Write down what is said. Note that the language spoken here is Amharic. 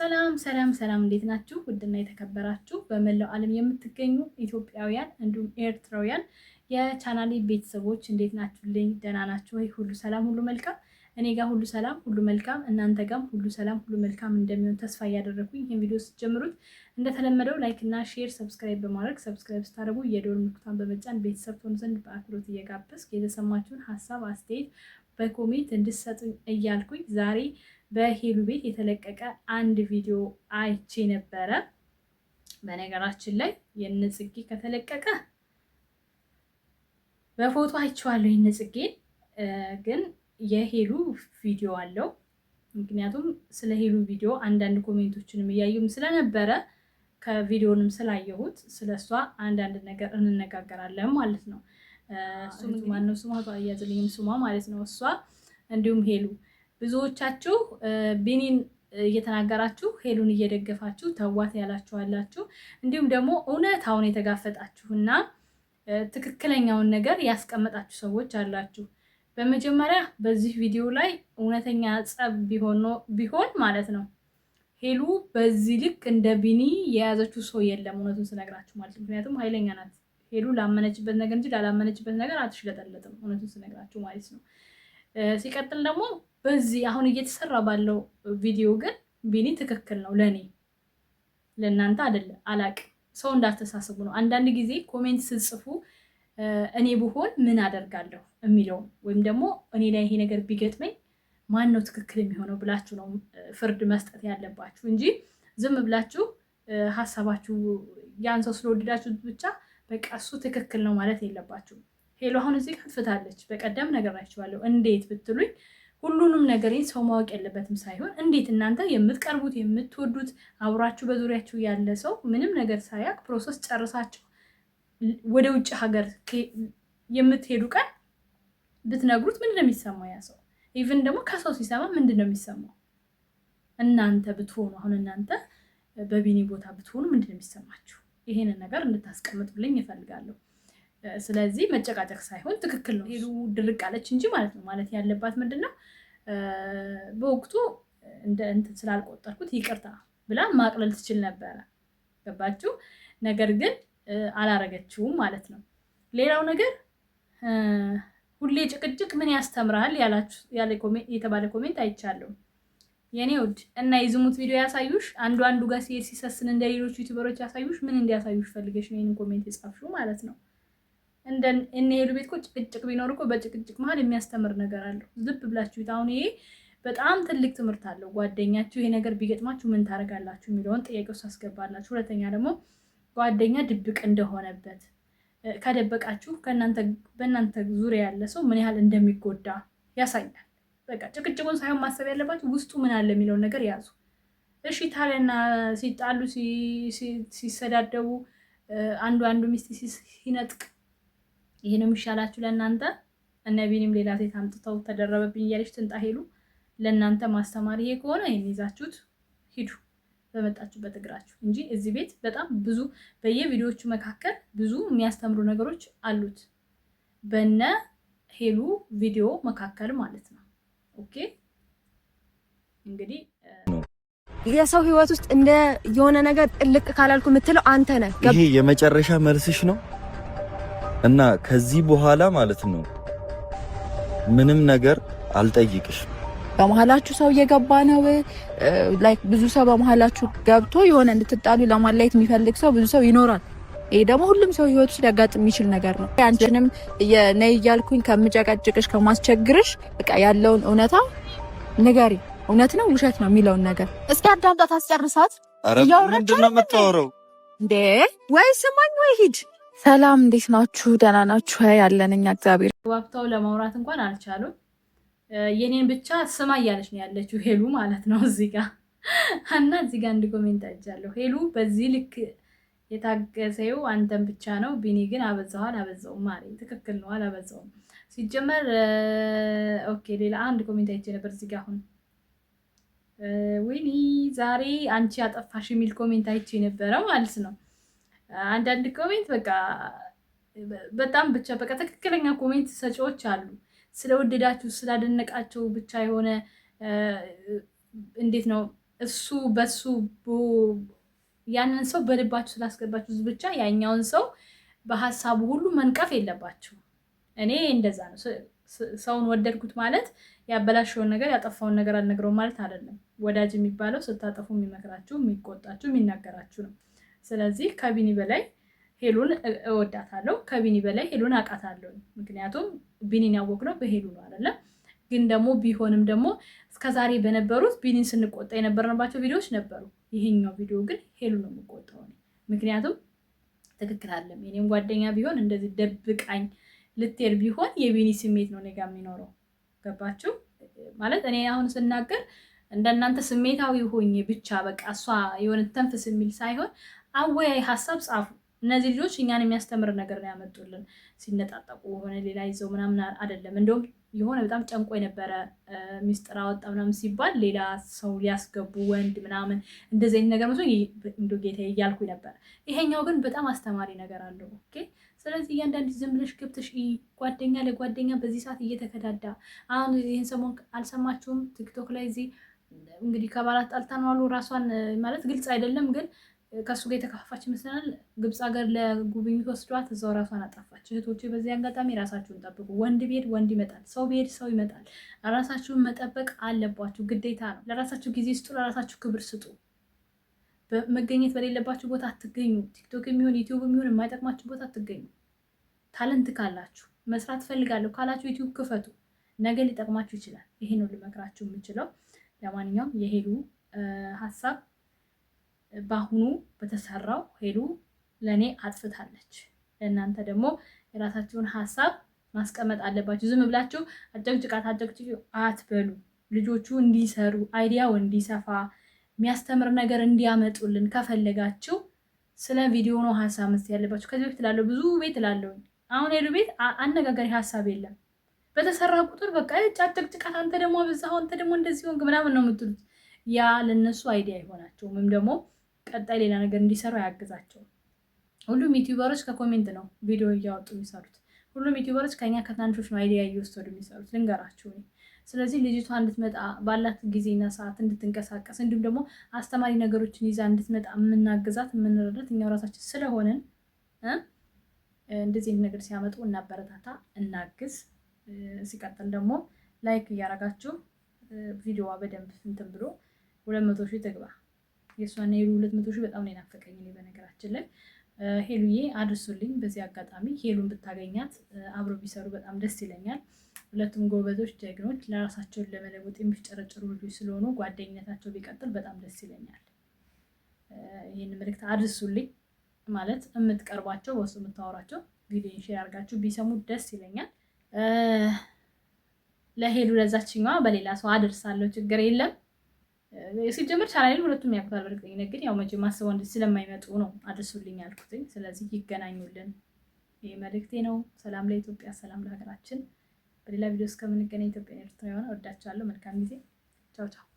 ሰላም ሰላም ሰላም እንዴት ናችሁ? ውድና የተከበራችሁ በመላው ዓለም የምትገኙ ኢትዮጵያውያን እንዲሁም ኤርትራውያን የቻናሌ ቤተሰቦች እንዴት ናችሁልኝ? ደህና ናችሁ ወይ? ሁሉ ሰላም ሁሉ መልካም። እኔ ጋር ሁሉ ሰላም ሁሉ መልካም፣ እናንተ ጋርም ሁሉ ሰላም ሁሉ መልካም እንደሚሆን ተስፋ እያደረኩኝ ይህን ቪዲዮ ስትጀምሩት እንደተለመደው ላይክ እና ሼር፣ ሰብስክራይብ በማድረግ ሰብስክራይብ ስታደርጉ የደወል ምልክቱን በመጫን ቤተሰብ ትሆኑ ዘንድ በአክብሮት እየጋበዝኩ የተሰማችሁን ሀሳብ አስተያየት በኮሜንት እንድትሰጡኝ እያልኩኝ ዛሬ በሄሉ ቤት የተለቀቀ አንድ ቪዲዮ አይቼ ነበረ። በነገራችን ላይ የነጽጌ ከተለቀቀ በፎቶ አይቼዋለሁ። የነጽጌ ግን የሄሉ ቪዲዮ አለው። ምክንያቱም ስለ ሄሉ ቪዲዮ አንዳንድ ኮሜንቶችንም እያየሁም ስለነበረ ከቪዲዮንም ስላየሁት ስለሷ አንዳንድ ነገር እንነጋገራለን ማለት ነው። እሱ ማነው ስሟ? አያዝልኝም ስሟ ማለት ነው። እሷ እንዲሁም ሄሉ ብዙዎቻችሁ ቢኒን እየተናገራችሁ ሄሉን እየደገፋችሁ ተዋት ያላችኋላችሁ፣ እንዲሁም ደግሞ እውነታውን የተጋፈጣችሁና ትክክለኛውን ነገር ያስቀመጣችሁ ሰዎች አላችሁ። በመጀመሪያ በዚህ ቪዲዮ ላይ እውነተኛ ጸብ ቢሆን ማለት ነው ሄሉ በዚህ ልክ እንደ ቢኒ የያዘችው ሰው የለም፣ እውነቱን ስነግራችሁ ማለት ነው። ምክንያቱም ኃይለኛ ናት ሄሉ። ላመነችበት ነገር እንጂ ላላመነችበት ነገር አትሽለጠለጥም፣ እውነቱን ስነግራችሁ ማለት ነው። ሲቀጥል ደግሞ በዚህ አሁን እየተሰራ ባለው ቪዲዮ ግን ቢኒ ትክክል ነው። ለኔ ለእናንተ አይደለም፣ አላቅም። ሰው እንዳስተሳስቡ ነው። አንዳንድ ጊዜ ኮሜንት ስጽፉ እኔ ብሆን ምን አደርጋለሁ የሚለው ወይም ደግሞ እኔ ላይ ይሄ ነገር ቢገጥመኝ ማን ነው ትክክል የሚሆነው ብላችሁ ነው ፍርድ መስጠት ያለባችሁ እንጂ ዝም ብላችሁ ሀሳባችሁ ያን ሰው ስለወደዳችሁ ብቻ በቃ እሱ ትክክል ነው ማለት የለባችሁ። ሄሎ አሁን እዚህ ከፍታለች። በቀደም ነገራችኋለሁ። እንዴት ብትሉኝ ሁሉንም ነገር ሰው ማወቅ የለበትም ሳይሆን እንዴት እናንተ የምትቀርቡት የምትወዱት አብራችሁ በዙሪያችሁ ያለ ሰው ምንም ነገር ሳያቅ ፕሮሰስ ጨርሳችሁ ወደ ውጭ ሀገር የምትሄዱ ቀን ብትነግሩት ምንድን ነው የሚሰማው ያ ሰው? ኢቭን ደግሞ ከሰው ሲሰማ ምንድን ነው የሚሰማው? እናንተ ብትሆኑ አሁን እናንተ በቢኒ ቦታ ብትሆኑ ምንድን ነው የሚሰማችሁ? ይሄንን ነገር እንድታስቀምጡልኝ እፈልጋለሁ። ስለዚህ መጨቃጨቅ ሳይሆን ትክክል ነው ሄሉ ድርቅ አለች እንጂ ማለት ነው። ማለት ያለባት ምንድነው በወቅቱ እንትን ስላልቆጠርኩት ይቅርታ ብላ ማቅለል ትችል ነበረ። ገባችሁ? ነገር ግን አላረገችውም ማለት ነው። ሌላው ነገር ሁሌ ጭቅጭቅ ምን ያስተምራል የተባለ ኮሜንት አይቻለሁ። የኔ ውድ እና የዝሙት ቪዲዮ ያሳዩሽ አንዱ ጋር ሲሄድ ሲሰስን እንደ ሌሎች ዩቲዩበሮች ያሳዩሽ ምን እንዲያሳዩሽ ፈልገሽ ነው ይሄንን ኮሜንት የጻፍሽው ማለት ነው። እነ ሄሉ ቤት እኮ ጭቅጭቅ ቢኖር እኮ በጭቅጭቅ መሀል የሚያስተምር ነገር አለው። ልብ ብላችሁ አሁን ይሄ በጣም ትልቅ ትምህርት አለው። ጓደኛችሁ ይሄ ነገር ቢገጥማችሁ ምን ታደርጋላችሁ የሚለውን ጥያቄ ውስጥ አስገባላችሁ። ሁለተኛ ደግሞ ጓደኛ ድብቅ እንደሆነበት ከደበቃችሁ በእናንተ ዙሪያ ያለ ሰው ምን ያህል እንደሚጎዳ ያሳያል። በቃ ጭቅጭቁን ሳይሆን ማሰብ ያለባችሁ ውስጡ ምን አለ የሚለውን ነገር ያዙ። እሺ ታዲያና ሲጣሉ ሲሰዳደቡ አንዱ ሚስት ሲነጥቅ ይሄ ነው የሚሻላችሁ ለእናንተ? እነ ቢኒም ሌላ ሴት አምጥተው ተደረበብኝ እያለች ትንጣ ሄሉ ለእናንተ ማስተማር ይሄ ከሆነ ይሄን ይዛችሁት ሂዱ በመጣችሁበት እግራችሁ እንጂ እዚህ ቤት በጣም ብዙ በየቪዲዮዎቹ መካከል ብዙ የሚያስተምሩ ነገሮች አሉት በነ ሄሉ ቪዲዮ መካከል ማለት ነው። ኦኬ እንግዲህ የሰው ህይወት ውስጥ እንደ የሆነ ነገር ጥልቅ ካላልኩ የምትለው አንተ ነህ። ይሄ የመጨረሻ መልስሽ ነው እና ከዚህ በኋላ ማለት ነው ምንም ነገር አልጠይቅሽ። በመሀላችሁ ሰው እየገባ ነው። ላይክ ብዙ ሰው በመሀላችሁ ገብቶ የሆነ እንድትጣሉ ለማላየት የሚፈልግ ሰው ብዙ ሰው ይኖራል። ይሄ ደግሞ ሁሉም ሰው ህይወት ውስጥ ሊያጋጥም የሚችል ነገር ነው። አንቺንም ነይ እያልኩኝ ከምጨቀጭቅሽ ከማስቸግርሽ በቃ ያለውን እውነታ ንገሪ። እውነት ነው ውሸት ነው የሚለውን ነገር እስኪ አዳምጣት፣ አስጨርሳት። ምንድን ነው የምታወራው እንዴ? ወይ ስማኝ ወይ ሂድ። ሰላም እንዴት ናችሁ? ደህና ናችሁ? ያለን እኛ እግዚአብሔር። ዋብታው ለማውራት እንኳን አልቻሉም። የኔን ብቻ ስማ እያለች ነው ያለችው ሄሉ ማለት ነው እዚህ ጋር እና እዚህ ጋር አንድ ኮሜንት አይቻለሁ። ሄሉ በዚህ ልክ የታገሰው አንተን ብቻ ነው፣ ቢኒ ግን አበዛውም ማለት ትክክል ነው፣ አላበዛውም ሲጀመር። ኦኬ ሌላ አንድ ኮሜንት አይቼ ነበር እዚህ ጋር አሁን ወይኔ ዛሬ አንቺ ያጠፋሽ የሚል ኮሜንት አይቼ ነበረ ማለት ነው። አንዳንድ ኮሜንት በቃ በጣም ብቻ በቃ ትክክለኛ ኮሜንት ሰጪዎች አሉ። ስለወደዳችሁ ስላደነቃቸው ብቻ የሆነ እንዴት ነው እሱ በሱ ያንን ሰው በልባችሁ ስላስገባችሁ ብቻ ያኛውን ሰው በሀሳቡ ሁሉ መንቀፍ የለባችሁ። እኔ እንደዛ ነው። ሰውን ወደድኩት ማለት ያበላሸውን ነገር ያጠፋውን ነገር አልነግረውም ማለት አይደለም። ወዳጅ የሚባለው ስታጠፉ የሚመክራችሁ፣ የሚቆጣችሁ፣ የሚናገራችሁ ነው። ስለዚህ ከቢኒ በላይ ሄሉን እወዳታለሁ፣ ከቢኒ በላይ ሄሉን አውቃታለሁ። ምክንያቱም ቢኒን ያወቅነው በሄሉ ነው አይደለም። ግን ደግሞ ቢሆንም ደግሞ እስከዛሬ በነበሩት ቢኒን ስንቆጣ የነበርንባቸው ቪዲዮዎች ነበሩ። ይሄኛው ቪዲዮ ግን ሄሉ ነው የምቆጣው። ምክንያቱም ትክክል አለም። የኔም ጓደኛ ቢሆን እንደዚህ ደብቃኝ ልትሄድ ቢሆን የቢኒ ስሜት ነው እኔ ጋ የሚኖረው። ገባችሁ ማለት? እኔ አሁን ስናገር እንደናንተ ስሜታዊ ሆኜ ብቻ በቃ እሷ የሆነ ተንፍስ የሚል ሳይሆን አወያይ ሀሳብ ጻፉ። እነዚህ ልጆች እኛን የሚያስተምር ነገር ነው ያመጡልን። ሲነጣጠቁ ሆነ ሌላ ይዘው ምናምን አይደለም። እንደውም የሆነ በጣም ጨንቆ የነበረ ሚስጥር አወጣ ምናምን ሲባል ሌላ ሰው ሊያስገቡ ወንድ ምናምን እንደዚህ አይነት ነገር መስሎኝ እንዶ ጌታ እያልኩ ነበር። ይሄኛው ግን በጣም አስተማሪ ነገር አለው። ኦኬ። ስለዚህ እያንዳንዱ ዝም ብለሽ ገብተሽ ጓደኛ ለጓደኛ በዚህ ሰዓት እየተከዳዳ አሁን ይህን ሰሞን አልሰማችሁም? ቲክቶክ ላይ እዚህ እንግዲህ ከባላት ጣልታን ዋሉ። ራሷን ማለት ግልጽ አይደለም ግን ከሱ ጋር የተካፋች ይመስለናል። ግብፅ ሀገር ለጉብኝት ወስዷት እዛው ራሷን አጠፋች። እህቶቼ በዚህ አጋጣሚ ራሳችሁን ጠብቁ። ወንድ ቢሄድ ወንድ ይመጣል፣ ሰው ቢሄድ ሰው ይመጣል። ራሳችሁን መጠበቅ አለባችሁ፣ ግዴታ ነው። ለራሳችሁ ጊዜ ስጡ፣ ለራሳችሁ ክብር ስጡ። መገኘት በሌለባችሁ ቦታ አትገኙ። ቲክቶክ የሚሆን ዩቲዩብ የሚሆን የማይጠቅማችሁ ቦታ አትገኙ። ታለንት ካላችሁ መስራት ፈልጋለሁ ካላችሁ ዩቲዩብ ክፈቱ፣ ነገ ሊጠቅማችሁ ይችላል። ይሄ ነው ልመክራችሁ የምችለው። ለማንኛውም የሄሉ ሀሳብ በአሁኑ በተሰራው ሄሉ ለእኔ አጥፍታለች። ለእናንተ ደግሞ የራሳችሁን ሀሳብ ማስቀመጥ አለባችሁ። ዝም ብላችሁ አጨቅጭቃት አትበሉ። ልጆቹ እንዲሰሩ አይዲያው እንዲሰፋ የሚያስተምር ነገር እንዲያመጡልን ከፈለጋችሁ ስለ ቪዲዮ ነው ሀሳብ መስጠት ያለባችሁ። ከዚህ በፊት ላለው ብዙ ቤት ላለው አሁን ሄሉ ቤት አነጋጋሪ ሀሳብ የለም። በተሰራ ቁጥር በቃ አጨቅጭቃት፣ አንተ ደግሞ በዛው፣ አንተ ደግሞ እንደዚህ ሆንክ ምናምን ነው የምትሉት። ያ ለነሱ አይዲያ አይሆናቸውም ወይም ደግሞ ቀጣይ ሌላ ነገር እንዲሰሩ አያግዛቸውም። ሁሉም ዩቲዩበሮች ከኮሜንት ነው ቪዲዮ እያወጡ የሚሰሩት። ሁሉም ዩቲዩበሮች ከኛ ከትናንሾች ነው አይዲያ እየወሰዱ የሚሰሩት፣ ልንገራችሁ። ስለዚህ ልጅቷ እንድትመጣ ባላት ጊዜና ሰዓት እንድትንቀሳቀስ እንዲሁም ደግሞ አስተማሪ ነገሮችን ይዛ እንድትመጣ የምናግዛት የምንረዳት እኛው ራሳችን ስለሆንን እንደዚህ ነገር ሲያመጡ እናበረታታ፣ እናግዝ። ሲቀጥል ደግሞ ላይክ እያረጋችሁ ቪዲዮዋ በደንብ እንትን ብሎ 200 ሺህ ትግባ። የእሷና ሄሉ 200 ሺህ በጣም ነው የናፈቀኝ። እኔ በነገራችን ላይ ሄሉዬ አድርሱልኝ። በዚህ አጋጣሚ ሄሉን ብታገኛት አብሮ ቢሰሩ በጣም ደስ ይለኛል። ሁለቱም ጎበዞች፣ ጀግኖች፣ ለራሳቸውን ለመለወጥ የሚፍጨረጨሩ ልጆች ስለሆኑ ጓደኝነታቸው ቢቀጥል በጣም ደስ ይለኛል። ይህን መልዕክት አድርሱልኝ። ማለት የምትቀርቧቸው በውስጥ የምታወራቸው ቪዲዮን ሼር አድርጋችሁ ቢሰሙ ደስ ይለኛል። ለሄሉ ለዛችኛዋ በሌላ ሰው አደርሳለሁ፣ ችግር የለም። ሲጀምር ቻናሌን ሁለቱም ያውቁታል በእርግጠኝነት። ግን ያው መቼም ማስበው እንደዚህ ስለማይመጡ ነው አድርሱልኝ ያልኩትኝ። ስለዚህ ይገናኙልን፣ ይሄ መልእክቴ ነው። ሰላም ለኢትዮጵያ፣ ሰላም ለሀገራችን። በሌላ ቪዲዮ እስከምንገናኝ ኢትዮጵያ ኤርትራ የሆነ ወዳችኋለሁ። መልካም ጊዜ። ቻው ቻው።